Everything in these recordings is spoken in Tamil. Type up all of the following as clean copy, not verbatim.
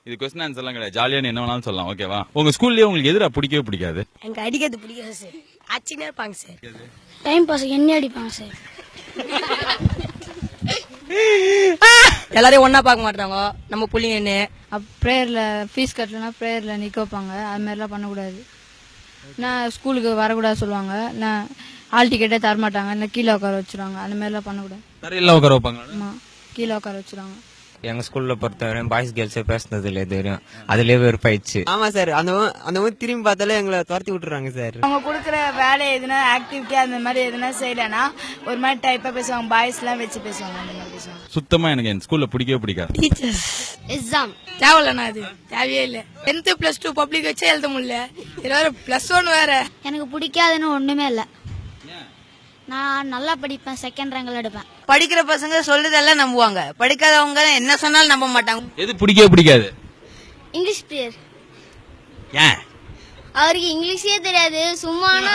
இது கொஸ்டின் ஆன்சர் எல்லாம் கிடையாது, ஜாலியான என்ன வேணாலும் சொல்லலாம், ஓகேவா? உங்க ஸ்கூல்லயே உங்களுக்கு எதிரா பிடிக்கவே பிடிக்காது? எனக்கு அடிக்கிறது பிடிக்காது சார், ஆச்சுன்னே இருப்பாங்க சார். டைம் பாஸ் என்ன அடிப்பாங்க சார். எல்லாரையும் ஒன்னா பார்க்க மாட்டாங்க நம்ம புள்ளிங்கன்னு. ப்ரேயர்ல ஃபீஸ் கட்டலன்னா ப்ரேயர்ல நிக்க வைப்பாங்க, அது மாதிரிலாம் பண்ணக்கூடாது. நான் ஸ்கூலுக்கு வரக்கூடாது சொல்லுவாங்க, நான் ஹால் டிக்கெட்டே தரமாட்டாங்க, இல்லை கீழே உட்கார வச்சிருவாங்க, அந்த மாதிரிலாம் பண்ணக்கூடாது. தரையில உட்கார வைப்பாங்க. ஆமா, கீழே உட்கார வச்சிருவாங்க. எங்க ஸ்கூல்ல பொறுத்தவரையும் பாய்ஸ் கேர்ள்ஸே பேசுனது இல்லை இது வரையும், அதுலயே வெறுப்பாயிடுச்சு. ஆமா சார், அந்த திரும்பி பார்த்தாலே எங்களை துரத்தி விட்டுறாங்க சார். அவங்க கொடுக்குற வேலை எதுனா ஆக்டிவிட்டி அந்த மாதிரி எதுனா செய்யலன்னா ஒரு மாதிரி டைப்பா பேசுவாங்க, பாய்ஸ் எல்லாம் வச்சு பேசுவாங்க, அந்த மாதிரி பேசுவாங்க. சுத்தமா எனக்கு என் ஸ்கூல்ல பிடிக்கவே பிடிக்காது. டீச்சர்ஸ் எக்ஸாம் தேவையில்லண்ணா, அது தேவையே இல்லை. 10th +2 பப்ளிக் வச்சே எழுத முடியல, இது வேற +1 வேற. எனக்கு பிடிக்காதுன்னு ஒண்ணுமே இல்ல. நான் நல்லா படிப்பேன், செகண்ட் ரேங்க்ல எடுப்பேன். படிக்கிற பசங்க சொல்றதெல்லாம் நம்புவாங்க, படிக்காதவங்க என்ன சொன்னாலும் நம்ப மாட்டாங்க. எது பிடிக்கவே பிடிக்காது? English period. ஏன்? அவருக்கு இங்கிலீஷே தெரியாது, சும்மானா.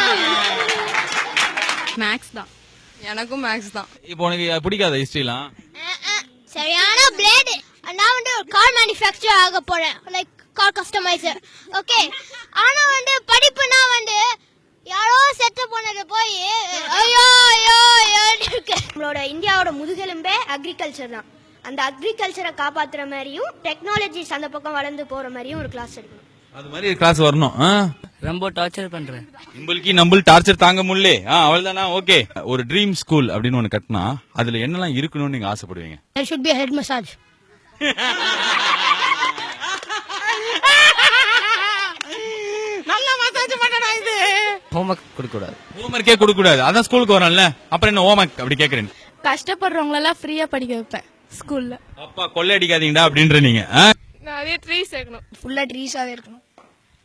மேக்ஸ் தான், எனக்கும் மேக்ஸ் தான். இப்போ உனக்கு பிடிக்காத ஹிஸ்டரிலாம்? சரியான பிளேட். நான் வந்து கார் மேனுஃபேக்சர் ஆக போறேன், லைக் கார் கஸ்டமைசர். ஓகே, ஆனா வந்து படிப்புனா வந்து யாரோ செட் பண்ணது போய் ஐயோ ஐயோ ஐயோ இருக்கு. நம்மளோட இந்தியாவோட முதுகெலும்பே அக்ரிகல்ச்சர் தான். அந்த அக்ரிகல்ச்சரை காப்பாத்துற மாதிரியும் டெக்னாலஜிஸ் அந்த பக்கம் வளர்ந்து போற மாதிரியும் ஒரு கிளாஸ் எடுக்கணும். அது மாதிரி கிளாஸ் வரணும். ரொம்ப டார்ச்சர் பண்றேன். நம்மள் டார்ச்சர் தாங்க முடியல. அவள்தானா? ஓகே, ஒரு ட்ரீம் ஸ்கூல் அப்படின்னு ஒண்ணு கட்டினா அதுல என்னெல்லாம் இருக்கணும்னு நீங்க ஆசைப்படுவீங்க? There should be a head massage. Homework கொடுக்க கூடாது. ஹோம்ஒர்க்கே கொடுக்க கூடாது. அதான் ஸ்கூலுக்கு வரல, அப்புறம் என்ன ஹோம்ஒர்க் அப்படி கேக்குறேன்? கஷ்டப்படுறவங்க எல்லாம் ஃப்ரீயா படிக்க வைப்பேன் ஸ்கூல்ல. அப்பா கொள்ளை அடிக்காதீங்கடா அப்படின்ற நீங்க. நிறைய ட்ரீஸ் இருக்கணும், ஃபுல்லா ட்ரீஸாவே இருக்கணும்.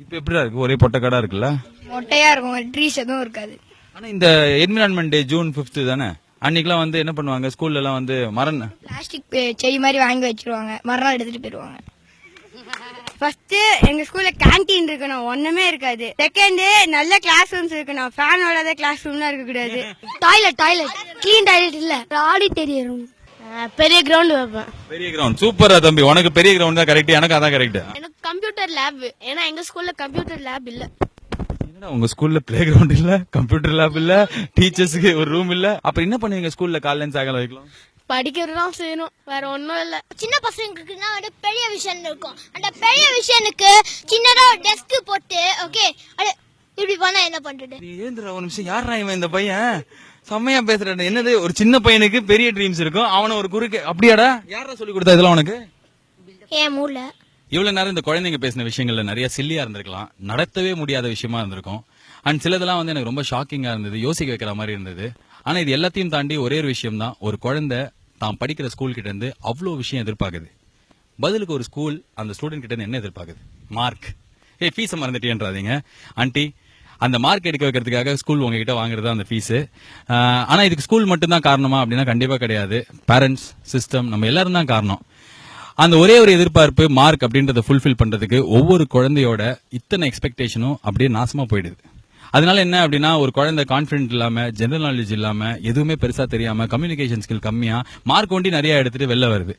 இப்ப எப்படிடா இருக்கு? ஒரே பொட்டக்காடா இருக்குல்ல, மொட்டையா இருக்கும், ட்ரீஸ் எதுவும் இருக்காது. ஆனா இந்த என்விரான்மெண்ட் டே ஜூன் 5th தானே, அன்னைக்கெல்லாம் வந்து என்ன பண்ணுவாங்க ஸ்கூல்ல எல்லாம் வந்து மரம் பிளாஸ்டிக் செடி மாதிரி வாங்கி வச்சிருவாங்க, மறுநாள் எடுத்துட்டு போயிருவாங்க. ஃபர்ஸ்ட் எங்க ஸ்கூல்ல கேண்டீன் இருக்கணும், ஒண்ணுமே இருக்காது. செகண்ட் நல்ல கிளாஸ் ரூம்ஸ் இருக்கணும், ஃபேன் ஓடாத கிளாஸ் ரூம்லாம் இருக்க கூடாது. டாய்லெட் கிளீன் டாய்லெட் இல்ல, ஆடிட்டோரியம். பெரிய கிரவுண்ட் வைப்பேன். பெரிய கிரவுண்ட் சூப்பரா தம்பி, உனக்கு பெரிய கிரவுண்ட் தான் கரெக்ட், எனக்கு அதான் கரெக்ட். எனக்கு கம்ப்யூட்டர் லேப், ஏன்னா எங்க ஸ்கூல்ல கம்ப்யூட்டர் லேப் இல்ல. என்னடா உங்க ஸ்கூல்ல பிளே கிரவுண்ட் இல்ல, கம்ப்யூட்டர் லேப் இல்ல, டீச்சர்ஸ்க்கு ஒரு ரூம் இல்ல, அப்ப என்ன பண்ணுவீங்க ஸ்கூல்ல காலையில சாயங்காலம் வைக்கலாம்? படிக்கிறதுதான் செய்யணும், வேற ஒண்ணும் இல்ல. சின்ன பசங்களுக்குன்னா வந்து பெரிய விஷயம் இருக்கும், அந்த பெரிய விஷயனுக்கு சின்னதா ஒரு டெஸ்க் போட்டு ஓகே இப்படி பண்ணா என்ன பண்றது? ஏந்திரா ஒரு நிமிஷம், யாரா இவன் இந்த பையன் செம்மையா பேசுறேன். என்னது ஒரு சின்ன பையனுக்கு பெரிய ட்ரீம்ஸ் இருக்கும், அவன ஒரு குறுக்கு அப்படியாடா? யாரா சொல்லி கொடுத்தா இதெல்லாம் உனக்கு? ஏன் மூல இவ்வளவு நேரம் இந்த குழந்தைங்க பேசின விஷயங்கள்ல நிறைய சில்லியா இருந்திருக்கலாம், நடத்தவே முடியாத விஷயமா இருந்திருக்கும். அண்ட் சிலதெல்லாம் வந்து எனக்கு ரொம்ப ஷாக்கிங்கா இருந்தது, யோசிக்க வைக்கிற மாதிரி இருந்தது. ஆனா இது எல்லாத்தையும் தாண்டி ஒரே ஒரு விஷயம் தான், ஒரு குழந்தை தான் படிக்கிற ஸ்கூல் கிட்ட இருந்து அவ்வளவு விஷயம் எதிர்பார்க்குது. பதிலுக்கு ஒரு ஸ்கூல் அந்த ஸ்டூடெண்ட் கிட்ட இருந்து என்ன எதிர்பார்க்குது? மார்க். ஃபீஸை மறந்துட்டேன்றாதீங்க ஆண்டி, அந்த மார்க் எடுக்க வைக்கிறதுக்காக ஸ்கூல் உங்ககிட்ட வாங்குறது அந்த ஃபீஸ். ஆனா இதுக்கு ஸ்கூல் மட்டும் தான் காரணமா அப்படின்னா கண்டிப்பா கிடையாது. பேரண்ட்ஸ், சிஸ்டம், நம்ம எல்லாரும் தான் காரணம். அந்த ஒரே ஒரு எதிர்பார்ப்பு மார்க் அப்படின்றத ஃபுல்ஃபில் பண்றதுக்கு ஒவ்வொரு குழந்தையோட இத்தனை எக்ஸ்பெக்டேஷனும் அப்படியே நாசமா போயிடுது. அதனால என்ன அப்படின்னா, ஒரு குழந்தை கான்பிடன்ட் இல்லாம, ஜெனரல் நாலேஜ் இல்லாம, எதுவுமே பெருசா தெரியாம, கம்யூனிகேஷன் ஸ்கில் கம்மியா, மார்க் ஒண்டி நிறைய எடுத்துட்டு வெளில வருது.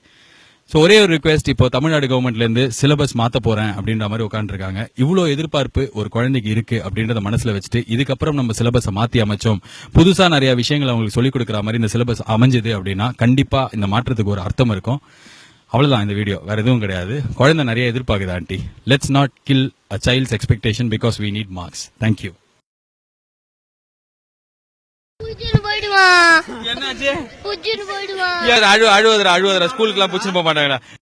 சோ ஒரே ஒரு ரிக்வெஸ்ட், இப்போ தமிழ்நாடு கவர்மெண்ட்ல இருந்து சிலபஸ் மாத்த போறேன் அப்படின்ற மாதிரி உட்காந்துருக்காங்க. இவ்வளவு எதிர்பார்ப்பு ஒரு குழந்தைக்கு இருக்கு அப்படின்றத மனசுல வச்சுட்டு இதுக்கப்புறம் நம்ம சிலபஸை மாத்தி அமைச்சோம், புதுசா நிறைய விஷயங்களை அவங்களுக்கு சொல்லிக் கொடுக்குற மாதிரி இந்த சிலபஸ் அமைஞ்சது அப்படின்னா கண்டிப்பா இந்த மாற்றத்துக்கு ஒரு அர்த்தம் இருக்கும். அவ்வளவுதான் இந்த வீடியோ, வேற எதுவும் கிடையாது. குழந்தை நிறைய எதிர்பார்க்குது aunty. Let's not kill a child's expectation because we need marks. Thank you. போயிடுவான், என்னாச்சு? போயிடுவான். அழுவதுரா ஸ்கூலுக்கு எல்லாம் பூச்சின்னு போக மாட்டாங்கடா.